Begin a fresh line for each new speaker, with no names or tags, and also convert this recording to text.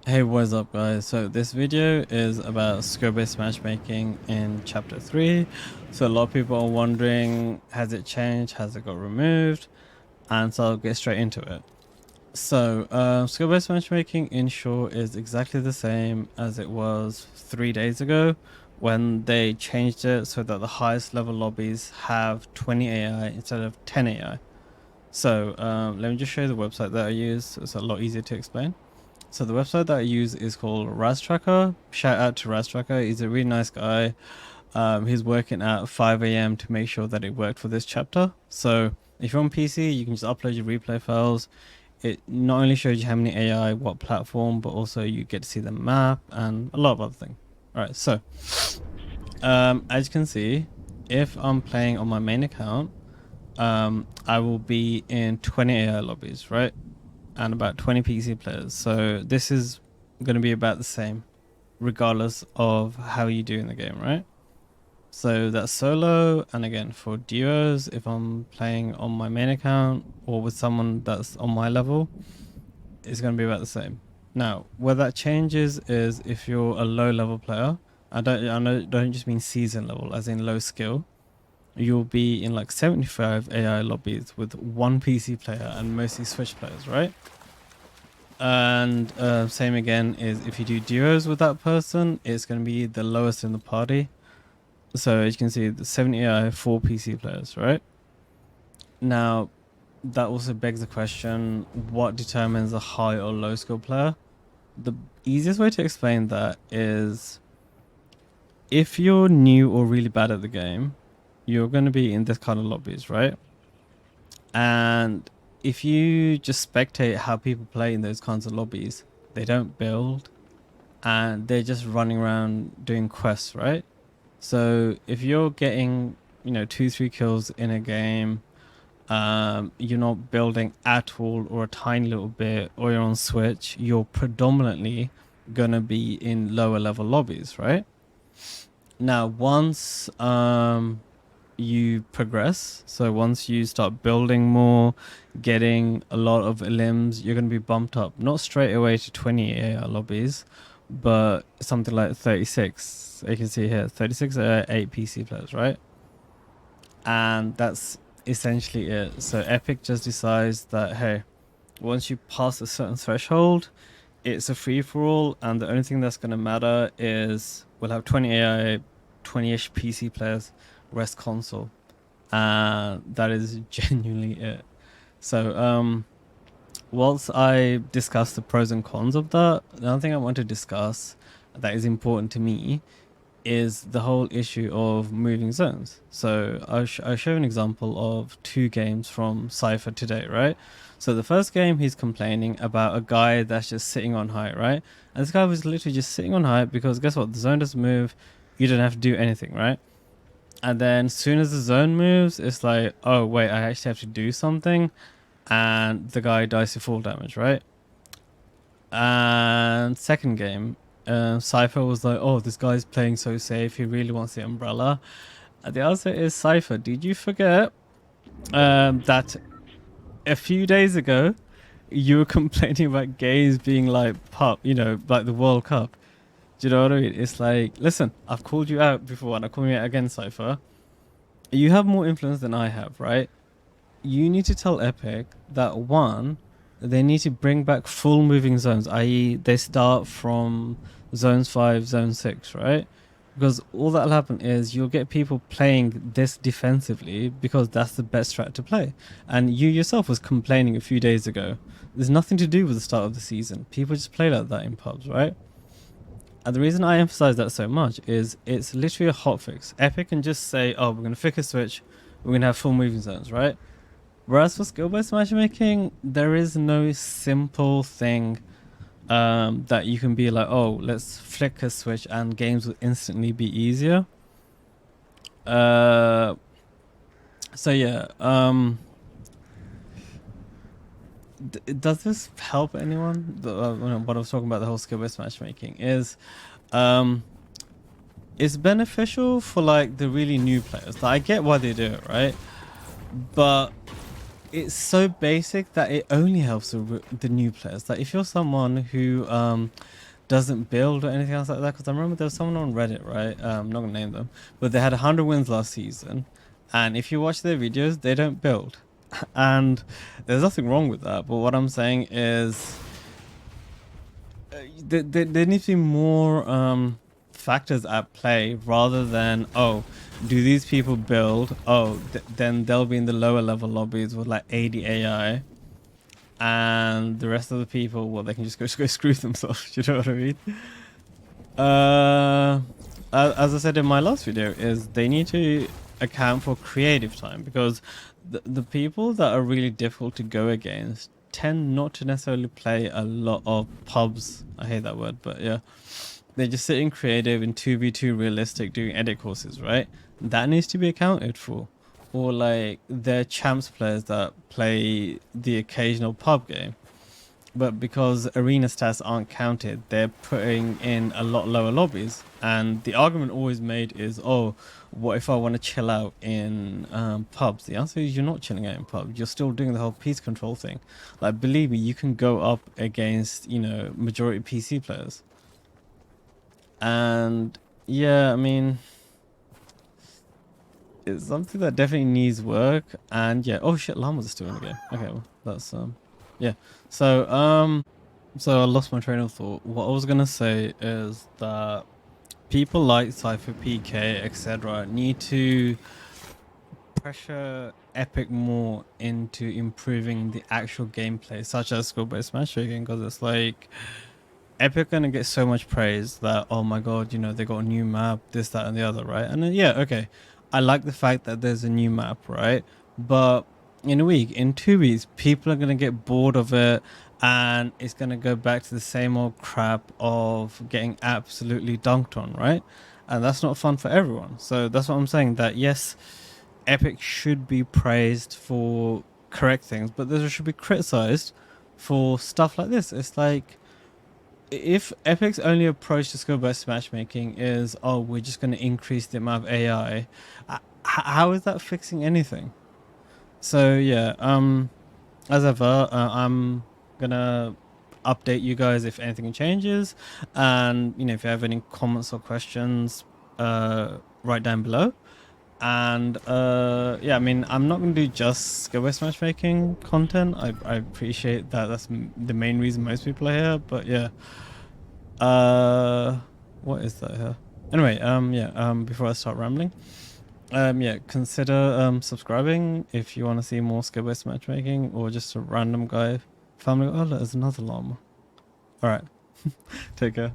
Hey, what's up guys? So this video is about skill-based matchmaking in chapter 3. So a lot of people are wondering, has it changed? Has it got removed? And so I'll get straight into it. So skill-based matchmaking in short is exactly the same as it was 3 days ago when they changed it so that the highest level lobbies have 20 AI instead of 10 AI. So let me just show you the website that I use. So it's a lot easier to explain. So the website that I use is called Raz Tracker. Shout out to Raz Tracker. He's a really nice guy. He's working at 5 a.m. to make sure that it worked for this chapter. So if you're on PC, you can just upload your replay files. It not only shows you how many AI, what platform, but also you get to see the map and a lot of other things. All right, so as you can see, if I'm playing on my main account, I will be in 20 AI lobbies, right? And about 20 PC players. So this is going to be about the same, regardless of how you do in the game, right? So that's solo, and again for duos, if I'm playing on my main account or with someone that's on my level, it's going to be about the same. Now, where that changes is if you're a low level player. I don't just mean season level, as in low skill. You'll be in like 75 AI lobbies with one PC player and mostly Switch players, right? And same again is if you do duos with that person, it's going to be the lowest in the party. So as you can see, the 70 AI, 4 PC players, right? Now, that also begs the question, what determines a high or low skill player? The easiest way to explain that is if you're new or really bad at the game, you're going to be in this kind of lobbies, right? And if you just spectate how people play in those kinds of lobbies, they don't build and they're just running around doing quests, right? So if you're getting, 2, 3 kills in a game, you're not building at all or a tiny little bit, or you're on Switch, you're predominantly gonna be in lower level lobbies, right? Now, once you progress, so once you start building more, getting a lot of limbs, you're going to be bumped up, not straight away to 20 AI lobbies, but something like 36. You can see here 36 8 PC players, right? And that's essentially it. So Epic just decides that, hey, once you pass a certain threshold, it's a free-for-all, and the only thing that's going to matter is we'll have 20 AI, 20-ish PC players, rest console. That is genuinely it. So whilst I discuss the pros and cons of that, another thing I want to discuss that is important to me is the whole issue of moving zones. So I'll show an example of 2 games from Cypher today, right? So the first game, he's complaining about a guy that's just sitting on height, right? And this guy was literally just sitting on height because guess what? The zone doesn't move. You don't have to do anything, right? And then as soon as the zone moves, it's like, oh wait, I actually have to do something, and the guy dies to full damage, right? And second game, Cypher was like, oh, this guy's playing so safe, he really wants the umbrella. And the answer is, Cypher, did you forget that a few days ago you were complaining about gays being like pop, like the World Cup? Do you know what I mean? It's like, listen, I've called you out before and I'm calling you out again, Cypher. You have more influence than I have, right? You need to tell Epic that one, they need to bring back full moving zones, i.e., they start from zones 5, zone 6, right? Because all that'll happen is you'll get people playing this defensively because that's the best strat to play. And you yourself was complaining a few days ago. There's nothing to do with the start of the season. People just play like that in pubs, right? And the reason I emphasize that so much is it's literally a hotfix. Epic can just say, oh, we're going to fix a switch, we're going to have full moving zones, right? Whereas for skill-based matchmaking, there is no simple thing that you can be like, oh, let's flick a switch and games will instantly be easier. So yeah, does this help anyone? What I was talking about, the whole skill-based matchmaking is, it's beneficial for like the really new players. Like, I get why they do it, right? But it's so basic that it only helps the new players. Like if you're someone who doesn't build or anything else like that, because I remember there was someone on Reddit, right? I'm not gonna name them, but they had 100 wins last season, and if you watch their videos, they don't build, and there's nothing wrong with that. But what I'm saying is, there needs to be more factors at play rather than, oh, do these people build? Oh, then they'll be in the lower level lobbies with like 80 AI, and the rest of the people, well, they can just go screw themselves. You know what I mean? Uh, as I said in my last video, is they need to account for creative time, because the people that are really difficult to go against tend not to necessarily play a lot of pubs. I hate that word, but yeah, they're just sitting creative in 2v2 realistic doing edit courses, right? That needs to be accounted for. Or like they're champs players that play the occasional pub game, but because arena stats aren't counted, they're putting in a lot lower lobbies. And the argument always made is, oh, what if I want to chill out in pubs? The answer is you're not chilling out in pubs. You're still doing the whole piece control thing. Like, believe me, you can go up against, majority PC players. And yeah, I mean, it's something that definitely needs work. And yeah, oh shit, llamas are still in the game. Okay, well, that's yeah. So I lost my train of thought. What I was gonna say is that people like Cypher PK, etc., need to pressure Epic more into improving the actual gameplay, such as skill-based matchmaking, because it's like Epic gonna get so much praise that, oh my god, they got a new map, this, that, and the other, right? And then, yeah, okay, I like the fact that there's a new map, right? But in a week, in 2 weeks, people are gonna get bored of it, and it's gonna go back to the same old crap of getting absolutely dunked on, right? And that's not fun for everyone. So that's what I'm saying. That yes, Epic should be praised for correct things, but they should be criticized for stuff like this. It's like, if Epic's only approach to skill-based matchmaking is, oh, we're just going to increase the amount of AI, how is that fixing anything? So yeah, as ever, I'm gonna update you guys if anything changes, and if you have any comments or questions, write down below. And yeah, I mean, I'm not gonna do just skill-based matchmaking content. I appreciate that. That's the main reason most people are here, but yeah. What is that here? Anyway, yeah, before I start rambling, yeah, consider subscribing if you want to see more skill-based matchmaking, or just a random guy family. Oh, look, there's another llama. All right, take care.